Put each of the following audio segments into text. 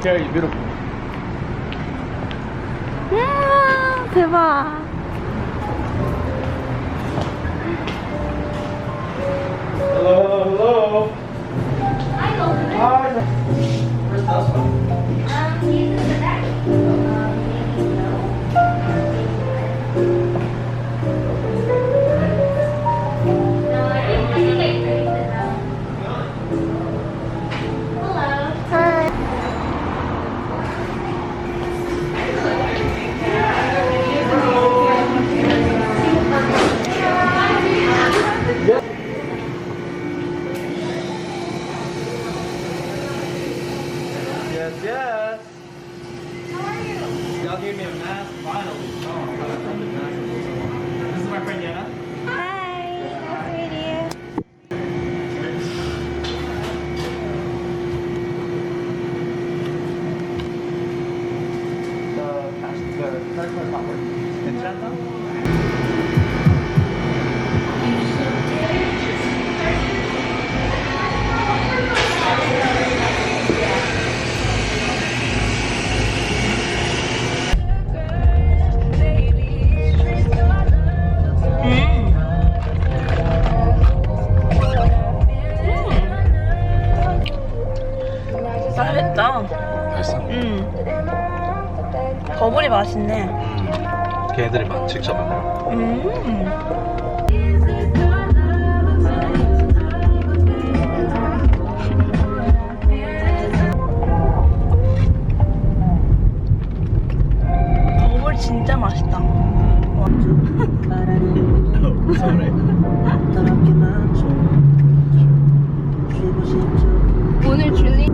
Very beautiful. 대박. Hello, hello. Hi, over there. Hi. Where's this one? He's in the back. No, I think I raised it now. Hello. Hi. Yes, yes. How are you? Y'all gave me a mask finally. Oh, I got the mask. This is my friend Yana. Hi. Nice to meet you. The credit card not working. 괜찮다? 맛있다. 맛있어? 버블이 맛있네. 걔네들이 막 직접 만들어. 버블 진짜 맛있다. 서울에. 오늘 줄리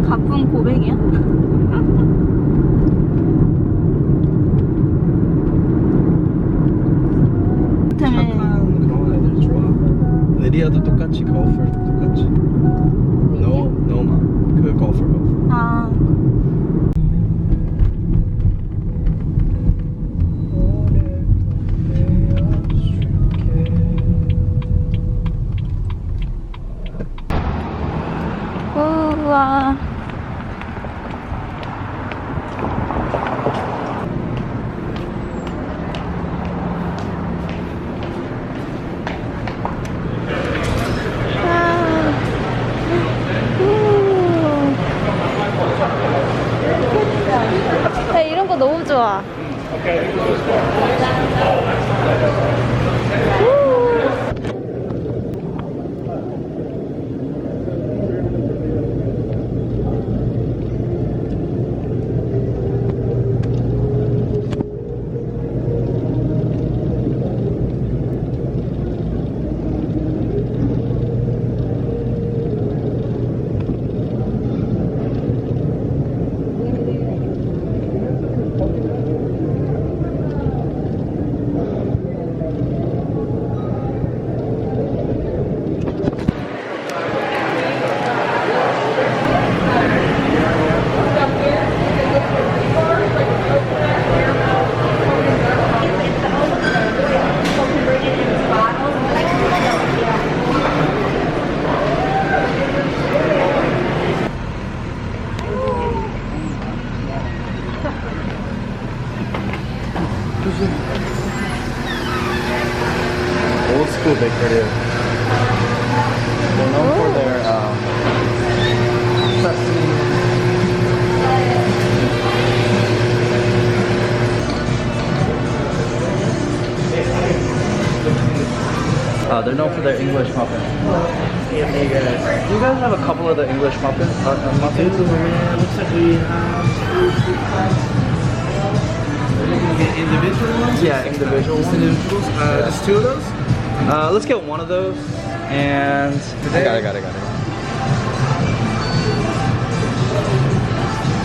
가쁜 고백이야? 때문에 그런 애들 좋아. 리디아도 똑같이 골퍼도 똑같이. 노마 그 골퍼. 아 우와. 야, 이런 거 너무 좋아. other English muffins. Do you guys have a couple of the English muffins? Muffins? Looks like we have individual ones. Yeah, individual ones. Individuals. Just two of those. Let's get one of those. And I got it.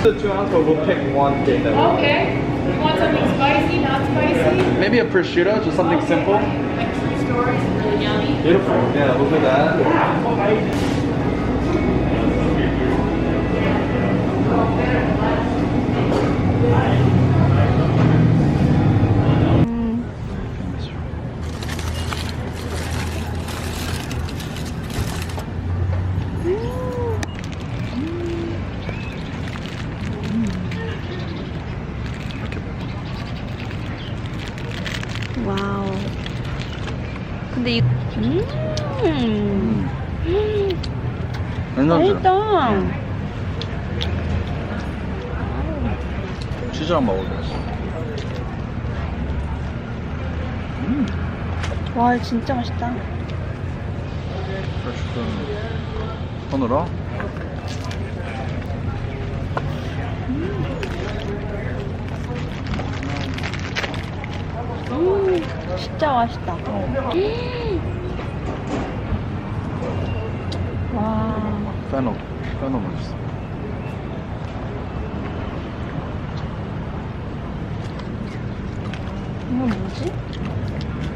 The 2 ounce, but we'll pick one thing that we want. Okay. You want something spicy, not spicy? Maybe a prosciutto, just something simple. Like 3 stories, really yummy. Beautiful. Yeah, we'll do that. 와우. 근데 이 맛있다. 치즈랑 먹어보겠어. 와, 진짜 맛있다. 손으로? 진짜 맛있다. 와. 페노 맛있어. 이건 뭐지?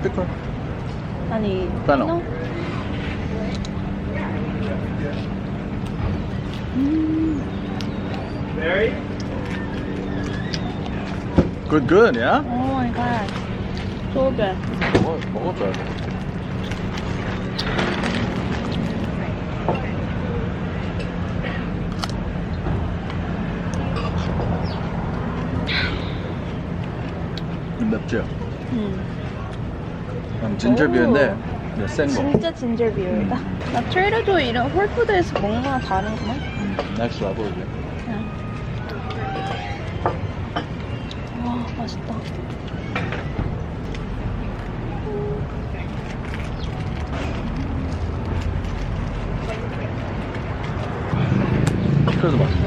피클. 아니, 페노. 피노? Good, yeah? Oh my god. So good. 먹어줘야 돼. 맵지? 진저비인데 센 거. 진짜 진저비어이다. 나 트레이더조 이런 홀푸드에서 먹는 거랑 다르구만. 넥스 레벨이지. 와, 맛있다. 피클도 맛있어.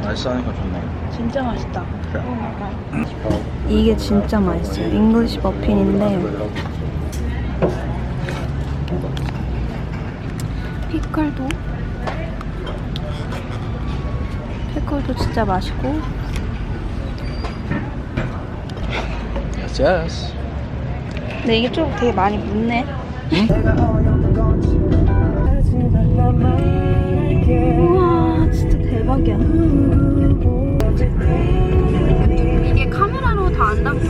맛있어하니까 좋네. 진짜 맛있다. 그래. 이게 진짜 맛있어요. 잉글리시 머핀인데 피클도 진짜 맛있고. Yes. 근데 이게 좀 되게 많이 묻네. 우와, 진짜 대박이야. 이게 카메라로 다 안 담겨.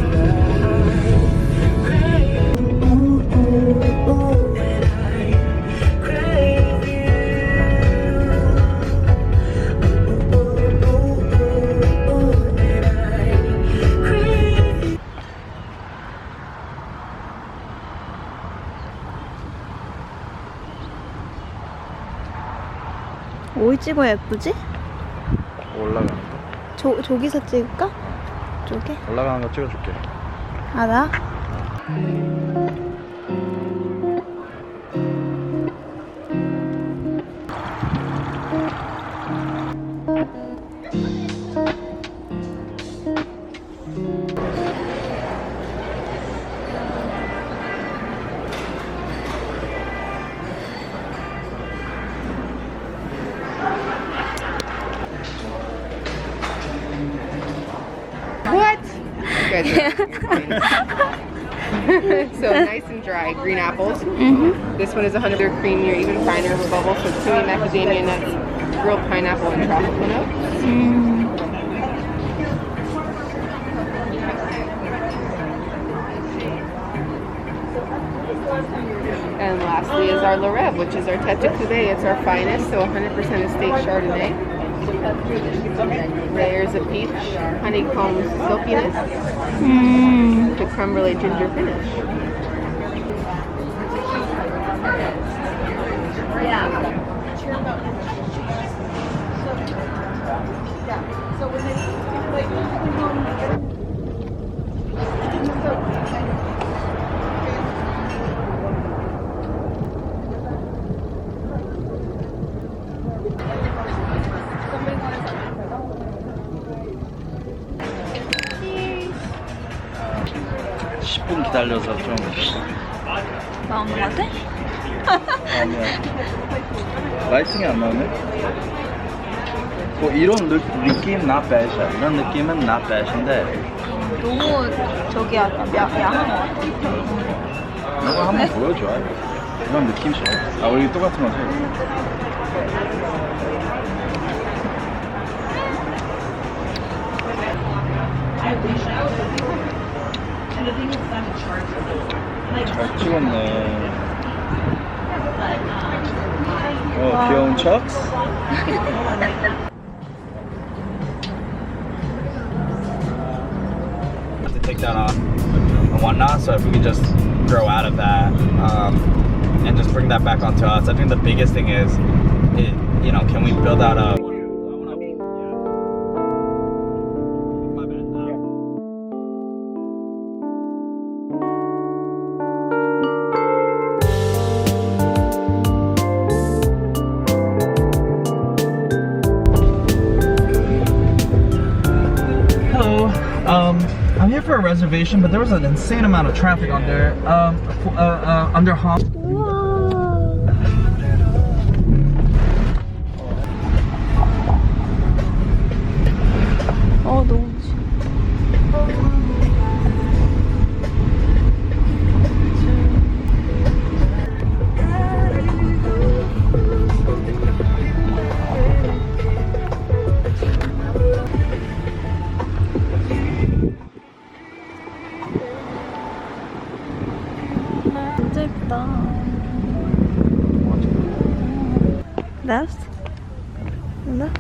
어디 찍어야 예쁘지? 올라가는 거? 저기서 찍을까? 저게? 올라가는 거 찍어줄게. 아, 나? What? You guys are so nice and dry, green apples. This one is 100 creamier, even finer with bubbles, so creamy macadamia nuts, grilled pineapple, and tropical notes. And lastly is our Loreb, which is our Tete de Cuvée. It's our finest, so 100% estate Chardonnay. Layers of peach, honeycomb silkiness, the creme brulee ginger finish. 달려서 좀 나온 거 같아? 아니야. 라이팅이 안 나오네. 뭐 이런 느낌 not bad이야. 이런 느낌은 not bad인데 너무 저기 약간 야한 거 같아. 너가 한번 보여줘. 이런 느낌 좋아. 아 우리 똑같은 거 해. 잘 찍었네. 귀여운 척스. To take that off and whatnot. So if we could just grow out of that and just bring that back onto us, I think the biggest thing is, can we build out a I'm here for a reservation, but there was an insane amount of traffic on there. Under Hong. 너무 진짜 예쁘다. Left? 맞나?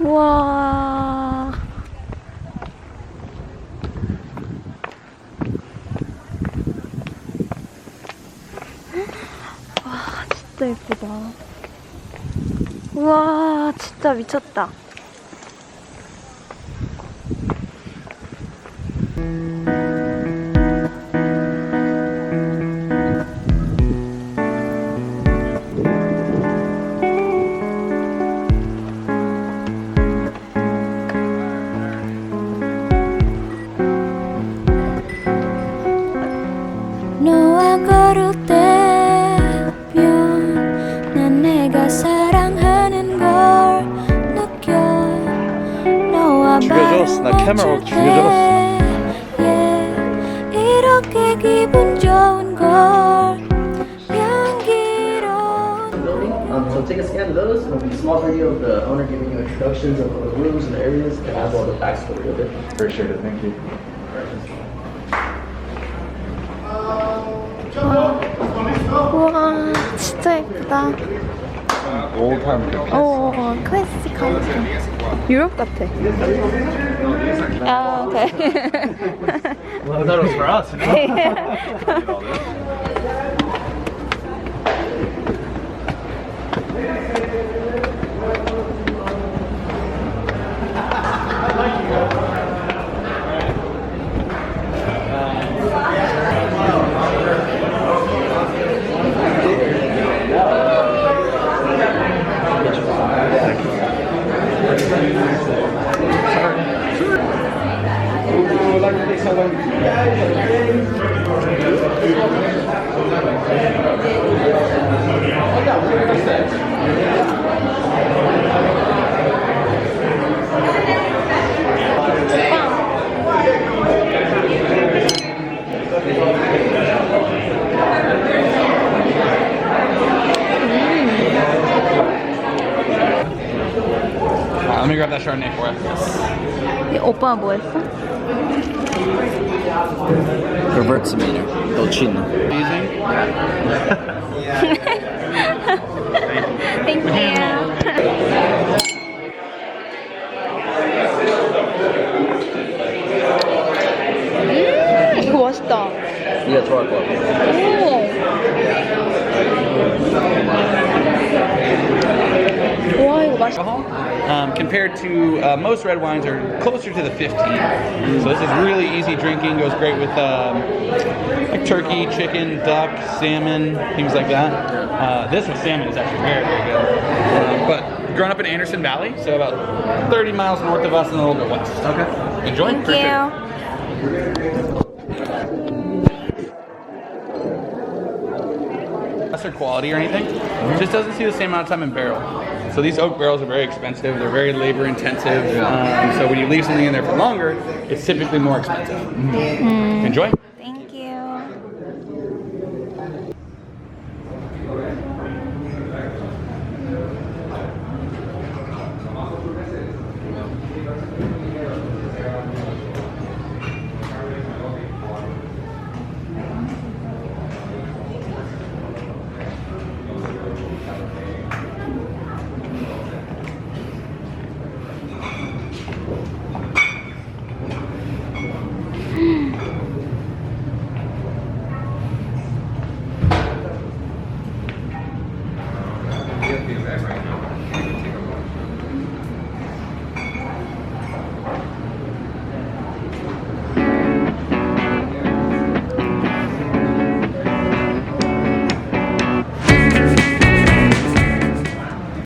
우와. 와, 진짜 예쁘다. 우와, 진짜 미쳤다. 너와 걸을 때면 난 내가 사랑하는 걸 느껴. 너와 죽여줬어. 나 카메라 죽여줬어. 이렇게 기분 좋은 걸 향기로운. So take a scan of those. It'll be a small video of the owner giving you introductions of the rooms and the areas and as well the backstory of it. Appreciate it. Thank you. 우와, 진짜 예쁘다. Old time. 클래식한 유럽 같아. 아, 오케이. Well, I thought it was for us. Let me grab that Chardonnay for you. 오빠 뭐 했어? Gewürztraminer. Dolcino. Thank you. 이거 맛있다. 네가 좋아할 것 같아. 와, 이거 맛있다. compared to most red wines are closer to the 15. So this is really easy drinking, goes great with like turkey, chicken, duck, salmon, things like that. This with salmon is actually very, very good. But growing up in Anderson Valley, so about 30 miles north of us and a little bit west. Okay. Enjoy. Thank you. Lesser quality or anything, just doesn't see the same amount of time in barrel. So these oak barrels are very expensive, they're very labor intensive, so when you leave something in there for longer, it's typically more expensive. Enjoy. Thank you.